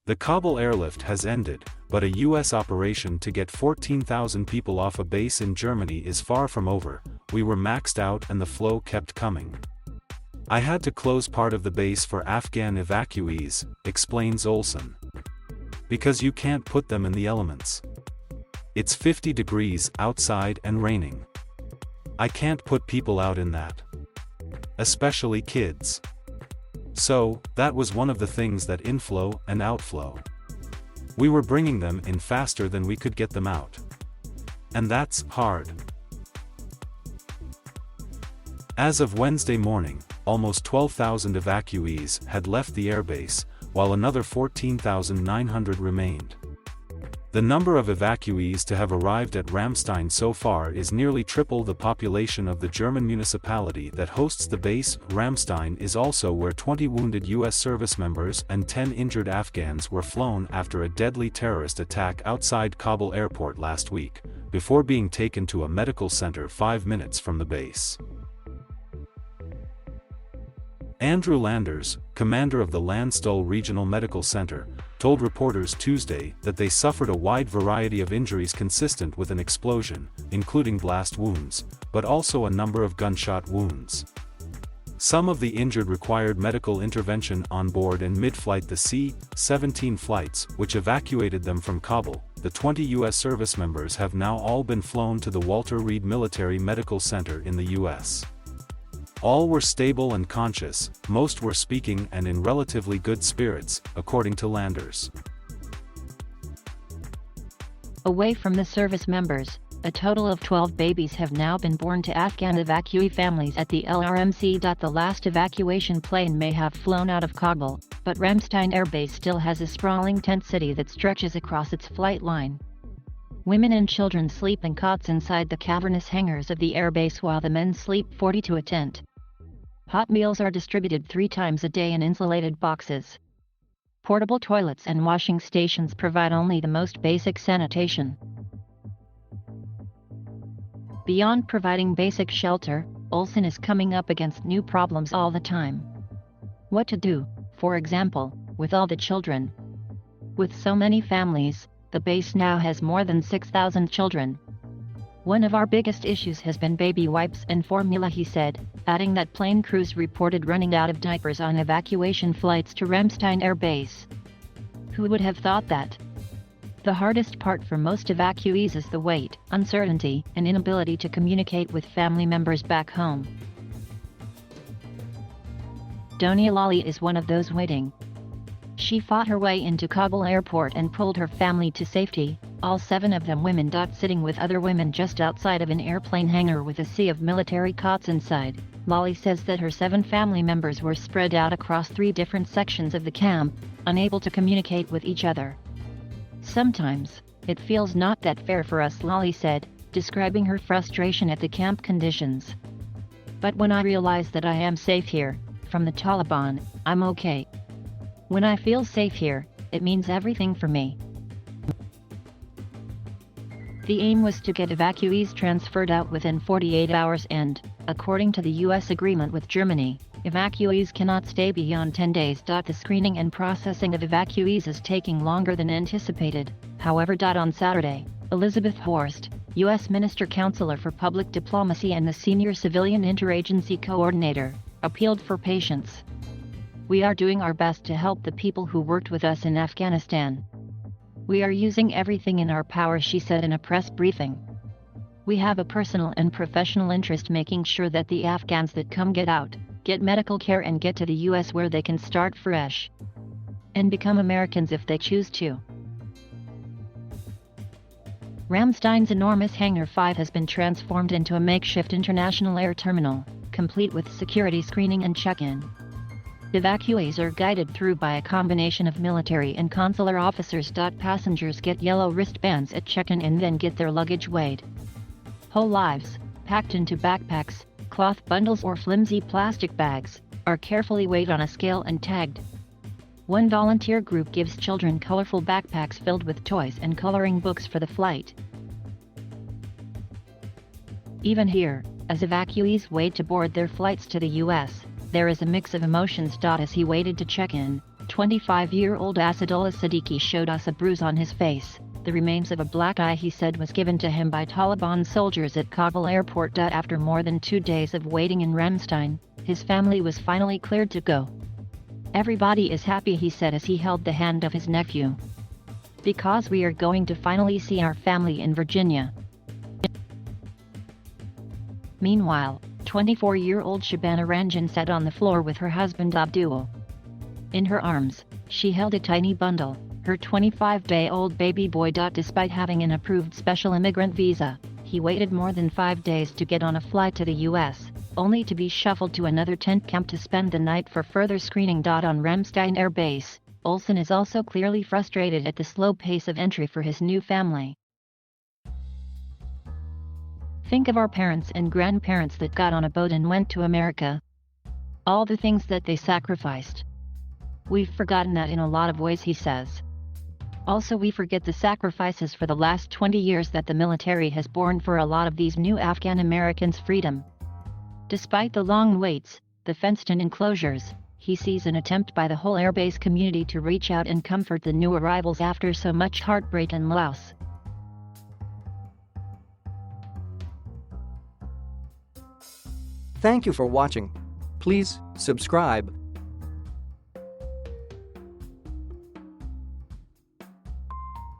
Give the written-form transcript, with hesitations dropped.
The Kabul airlift has ended, but a U.S. operation to get 14,000 people off a base in Germany is far from over. We were maxed out and the flow kept coming. I had to close part of the base for Afghan evacuees, explains Olson. Because you can't put them in the elements. It's 50 degrees outside and raining. I can't put people out in that. Especially kids. So, that was one of the things that inflow and outflow. We were bringing them in faster than we could get them out. And that's hard. As of Wednesday morning, almost 12,000 evacuees had left the airbase, while another 14,900 remained. The number of evacuees to have arrived at Ramstein so far is nearly triple the population of the German municipality that hosts the base. Ramstein is also where 20 wounded U.S. service members and 10 injured Afghans were flown after a deadly terrorist attack outside Kabul airport last week, before being taken to a medical center 5 minutes from the base. Andrew Landers, commander of the Landstuhl Regional Medical Center, told reporters Tuesday that they suffered a wide variety of injuries consistent with an explosion, including blast wounds, but also a number of gunshot wounds. Some of the injured required medical intervention on board and mid-flight the C-17 flights, which evacuated them from Kabul. The 20 U.S. service members have now all been flown to the Walter Reed Military Medical Center in the U.S. All were stable and conscious, most were speaking and in relatively good spirits, according to Landers. Away from the service members, a total of 12 babies have now been born to Afghan evacuee families at the LRMC. The last evacuation plane may have flown out of Kabul, but Ramstein Air Base still has a sprawling tent city that stretches across its flight line. Women and children sleep in cots inside the cavernous hangars of the airbase while the men sleep 40 to a tent. Hot meals are distributed 3 times a day in insulated boxes. Portable toilets and washing stations provide only the most basic sanitation. Beyond providing basic shelter, Olson is coming up against new problems all the time. What to do, for example, with all the children? With so many families, the base now has more than 6,000 children. One of our biggest issues has been baby wipes and formula, he said, adding that plane crews reported running out of diapers on evacuation flights to Ramstein Air Base. Who would have thought that? The hardest part for most evacuees is the wait, uncertainty, and inability to communicate with family members back home. Donia Lali is one of those waiting. She fought her way into Kabul airport and pulled her family to safety, all 7 of them women. Sitting with other women just outside of an airplane hangar with a sea of military cots inside, Lali says that her 7 family members were spread out across 3 different sections of the camp, unable to communicate with each other. Sometimes, it feels not that fair for us, Lali said, describing her frustration at the camp conditions. But when I realize that I am safe here, from the Taliban, I'm okay. When I feel safe here, it means everything for me. The aim was to get evacuees transferred out within 48 hours and, according to the U.S. agreement with Germany, evacuees cannot stay beyond 10 days. The screening and processing of evacuees is taking longer than anticipated, however. On Saturday, Elizabeth Horst, U.S. Minister Counselor for Public Diplomacy and the Senior Civilian Interagency Coordinator, appealed for patience. We are doing our best to help the people who worked with us in Afghanistan. We are using everything in our power, she said in a press briefing. We have a personal and professional interest making sure that the Afghans that come get out, get medical care and get to the U.S. where they can start fresh and become Americans if they choose to. Ramstein's enormous Hangar 5 has been transformed into a makeshift international air terminal, complete with security screening and check-in. Evacuees are guided through by a combination of military and consular officers. Passengers get yellow wristbands at check-in and then get their luggage weighed. Whole lives, packed into backpacks, cloth bundles or flimsy plastic bags, are carefully weighed on a scale and tagged. One volunteer group gives children colorful backpacks filled with toys and coloring books for the flight. Even here, as evacuees wait to board their flights to the U.S., there is a mix of emotions. As he waited to check in, 25-year-old Asadullah Siddiqui showed us a bruise on his face, the remains of a black eye he said was given to him by Taliban soldiers at Kabul airport. After more than 2 days of waiting in Ramstein, his family was finally cleared to go. Everybody is happy, he said as he held the hand of his nephew. Because we are going to finally see our family in Virginia. Meanwhile, 24-year-old Shabana Ranjan sat on the floor with her husband Abdul. In her arms, she held a tiny bundle, her 25-day-old baby boy. Despite having an approved special immigrant visa, he waited more than 5 days to get on a flight to the U.S., only to be shuffled to another tent camp to spend the night for further screening. On Ramstein Air Base, Olson is also clearly frustrated at the slow pace of entry for his new family. Think of our parents and grandparents that got on a boat and went to America. All the things that they sacrificed. We've forgotten that in a lot of ways, he says. Also, we forget the sacrifices for the last 20 years that the military has borne for a lot of these new Afghan Americans' freedom. Despite the long waits, the fenced-in enclosures, he sees an attempt by the whole airbase community to reach out and comfort the new arrivals after so much heartbreak and loss. Thank you for watching. Please subscribe